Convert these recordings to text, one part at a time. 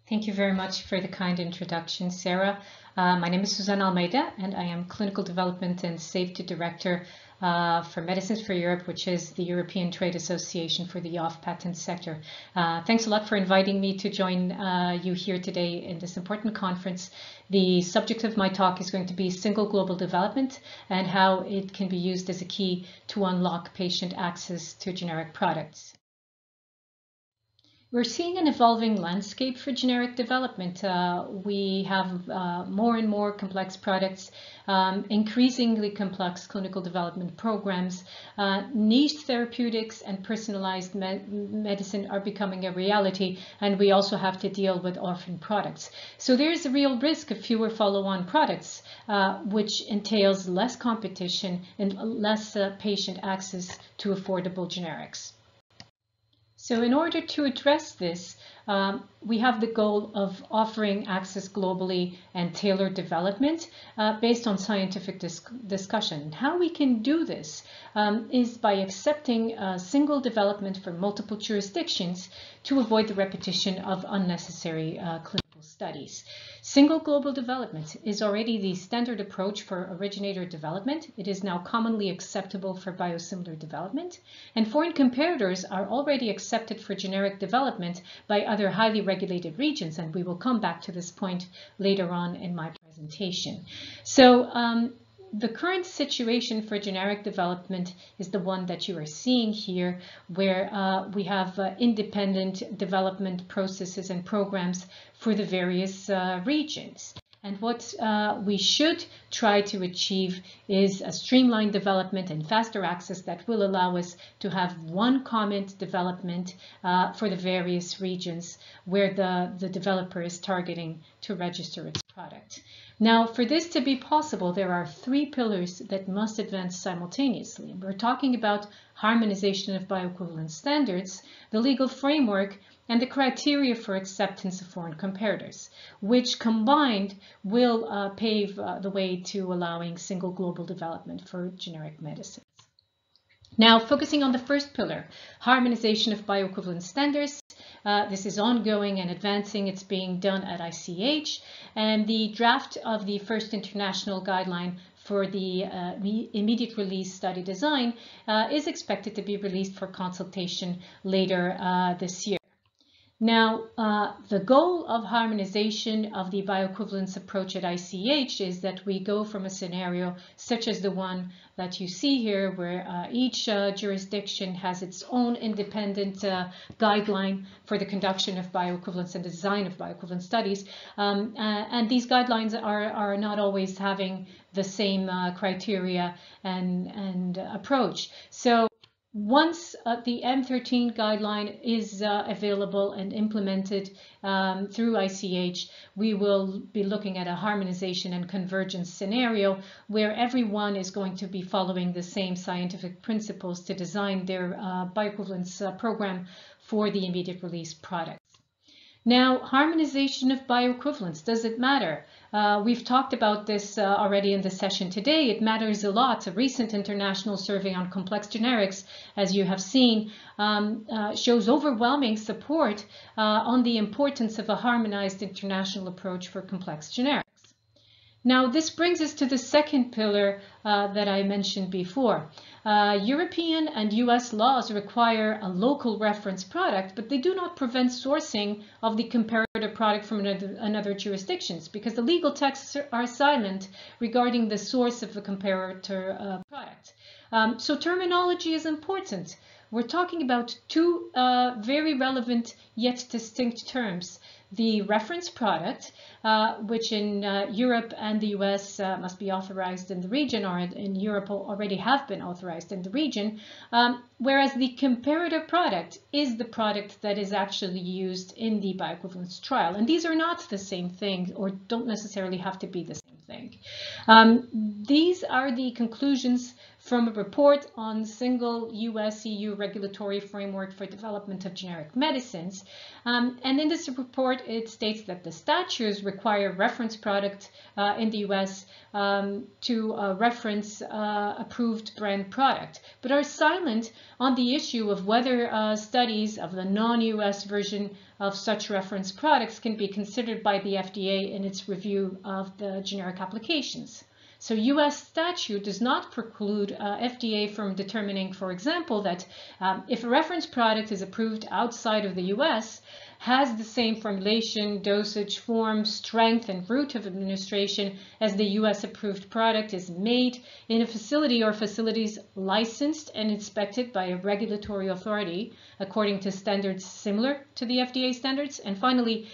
Thank you very much for the kind introduction, Sarah. My name is Suzanne Almeida, and I am Clinical Development and Safety Director for Medicines for Europe, which is the European Trade Association for the off-patent sector. Thanks a lot for inviting me to join you here today in this important conference. The subject of my talk is going to be single global development and how it can be used as a key to unlock patient access to generic products. We're seeing an evolving landscape for generic development. We have more and more complex products, increasingly complex clinical development programs, niche therapeutics and personalized medicine are becoming a reality, and we also have to deal with orphan products. So there's a real risk of fewer follow-on products, which entails less competition and less patient access to affordable generics. So in order to address this, we have the goal of offering access globally and tailored development based on scientific discussion. How we can do this is by accepting single development for multiple jurisdictions to avoid the repetition of unnecessary clinical studies. Single global development is already the standard approach for originator development. It is now commonly acceptable for biosimilar development, and foreign comparators are already accepted for generic development by other highly regulated regions, and we will come back to this point later on in my presentation. So the current situation for generic development is the one that you are seeing here, where we have independent development processes and programs for the various regions. And what we should try to achieve is a streamlined development and faster access that will allow us to have one common development for the various regions where the developer is targeting to register its product. Now, for this to be possible, there are three pillars that must advance simultaneously. We're talking about harmonization of bioequivalence standards, the legal framework, and the criteria for acceptance of foreign comparators, which combined will pave the way to allowing single global development for generic medicines. Now, focusing on the first pillar, harmonization of bioequivalence standards. This is ongoing and advancing. It's being done at ICH, and the draft of the first international guideline for the immediate release study design is expected to be released for consultation later this year. Now, the goal of harmonization of the bioequivalence approach at ICH is that we go from a scenario such as the one that you see here, where each jurisdiction has its own independent guideline for the conduction of bioequivalence and design of bioequivalence studies. And these guidelines are not always having the same criteria and approach. So once the M13 guideline is available and implemented through ICH, we will be looking at a harmonization and convergence scenario where everyone is going to be following the same scientific principles to design their bioequivalence program for the immediate release products. Now, harmonization of bioequivalence, does it matter? We've talked about this already in the session today. It matters a lot. A recent international survey on complex generics, as you have seen, shows overwhelming support on the importance of a harmonized international approach for complex generics. Now, this brings us to the second pillar that I mentioned before. European and US laws require a local reference product, but they do not prevent sourcing of the comparative product from another jurisdictions, because the legal texts are silent regarding the source of the comparator product. So terminology is important. We're talking about two very relevant yet distinct terms. The reference product, which in Europe and the US must be authorized in the region, or in Europe already have been authorized in the region, whereas the comparative product is the product that is actually used in the bioequivalence trial. And these are not the same thing, or don't necessarily have to be the same thing. These are the conclusions from a report on single US-EU regulatory framework for development of generic medicines. And in this report, it states that the statutes require reference product in the US to reference approved brand product, but are silent on the issue of whether studies of the non-US version of such reference products can be considered by the FDA in its review of the generic applications. So US statute does not preclude FDA from determining, for example, that if a reference product is approved outside of the US, has the same formulation, dosage, form, strength, and route of administration as the US approved product, is made in a facility or facilities licensed and inspected by a regulatory authority according to standards similar to the FDA standards, and finally,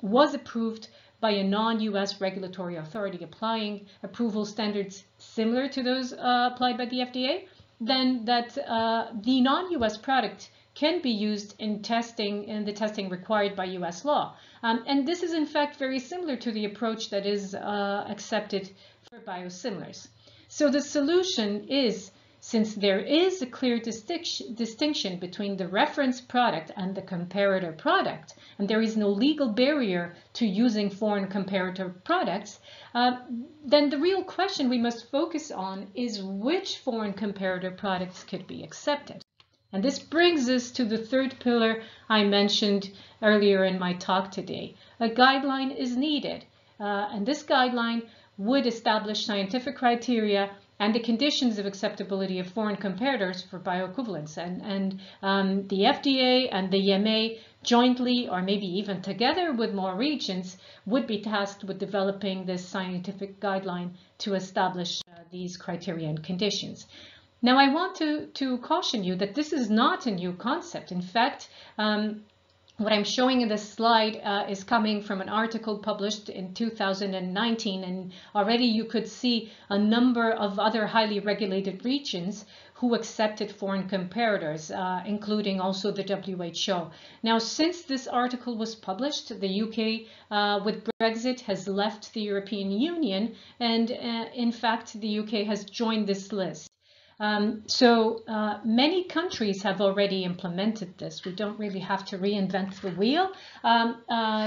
was approved by a non-US regulatory authority applying approval standards similar to those applied by the FDA, then that the non-US product can be used in the testing required by US law. And this is in fact very similar to the approach that is accepted for biosimilars. So the solution is, since there is a clear distinction between the reference product and the comparator product, and there is no legal barrier to using foreign comparator products, then the real question we must focus on is which foreign comparator products could be accepted. And this brings us to the third pillar I mentioned earlier in my talk today. A guideline is needed, and this guideline would establish scientific criteria and the conditions of acceptability of foreign comparators for bioequivalence. And the FDA and the EMA jointly, or maybe even together with more regions, would be tasked with developing this scientific guideline to establish these criteria and conditions. Now, I want to caution you that this is not a new concept. In fact, what I'm showing in this slide is coming from an article published in 2019, and already you could see a number of other highly regulated regions who accepted foreign comparators, including also the WHO. Now, since this article was published, the UK, with Brexit, has left the European Union, and in fact, the UK has joined this list. Many countries have already implemented this. We don't really have to reinvent the wheel.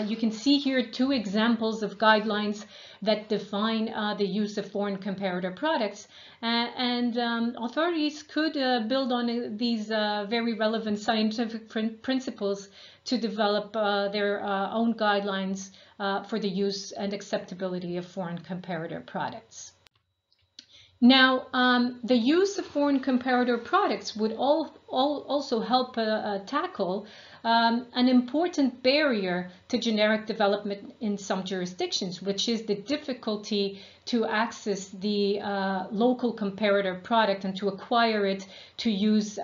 You can see here two examples of guidelines that define the use of foreign comparator products, and authorities could build on these very relevant scientific principles to develop their own guidelines for the use and acceptability of foreign comparator products. Now, the use of foreign comparator products would also help tackle an important barrier to generic development in some jurisdictions, which is the difficulty to access the local comparator product and to acquire it to use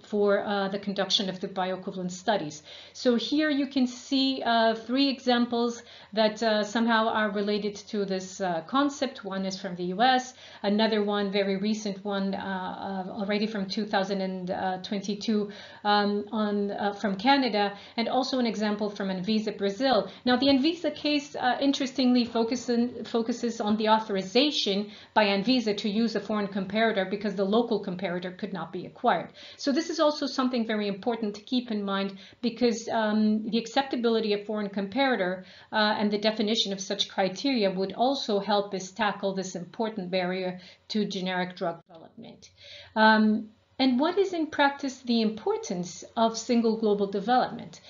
for the conduction of the bioequivalence studies. So here you can see three examples that somehow are related to this concept. One is from the US, another one, very recent one, already from 2022 from Canada, and also an example from Anvisa Brazil. Now, the Anvisa case interestingly focuses on the authorization by Anvisa to use a foreign comparator because the local comparator could not be acquired. So this is also something very important to keep in mind, because the acceptability of foreign comparator and the definition of such criteria would also help us tackle this important barrier to generic drug development. And what is in practice the importance of single global development?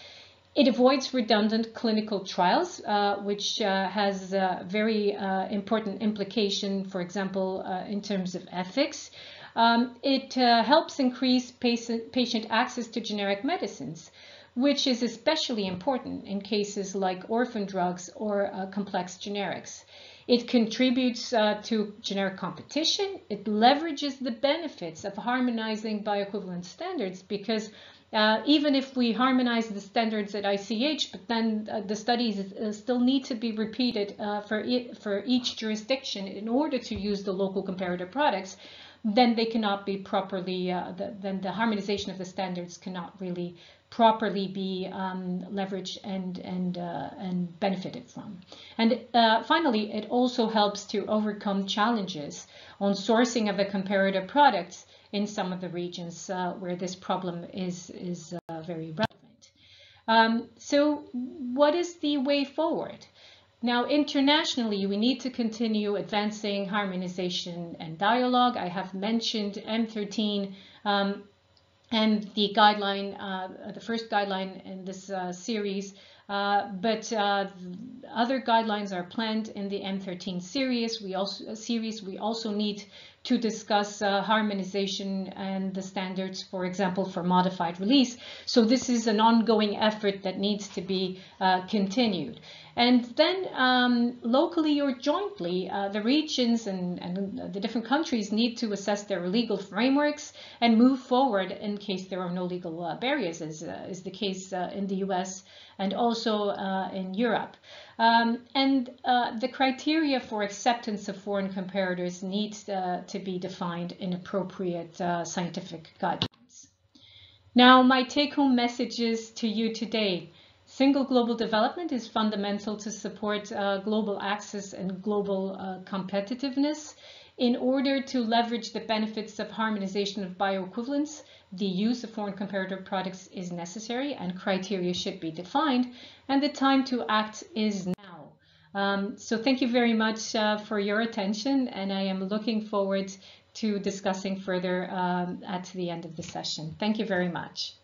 It avoids redundant clinical trials, which has a very important implication, for example, in terms of ethics. It helps increase patient access to generic medicines, which is especially important in cases like orphan drugs or complex generics. It contributes to generic competition. It leverages the benefits of harmonizing bioequivalence standards, because even if we harmonize the standards at ICH, but then the studies still need to be repeated for each jurisdiction in order to use the local comparator products. then they cannot be properly, then the harmonization of the standards cannot really properly be leveraged and benefited from. And finally, it also helps to overcome challenges on sourcing of the comparative products in some of the regions where this problem is very relevant. So what is the way forward? Now, internationally, we need to continue advancing harmonization and dialogue. I have mentioned M13 and the guideline, the first guideline in this series, but other guidelines are planned in the M13 series. We also need to discuss harmonization and the standards, for example, for modified release. So this is an ongoing effort that needs to be continued. And then locally or jointly, the regions and the different countries need to assess their legal frameworks and move forward in case there are no legal barriers, as is the case in the US and also in Europe. And the criteria for acceptance of foreign comparators needs to be defined in appropriate scientific guidelines. Now, my take-home messages to you today. Single global development is fundamental to support global access and global competitiveness. In order to leverage the benefits of harmonization of bioequivalence, the use of foreign comparator products is necessary and criteria should be defined, and the time to act is now. So thank you very much for your attention, and I am looking forward to discussing further at the end of the session. Thank you very much.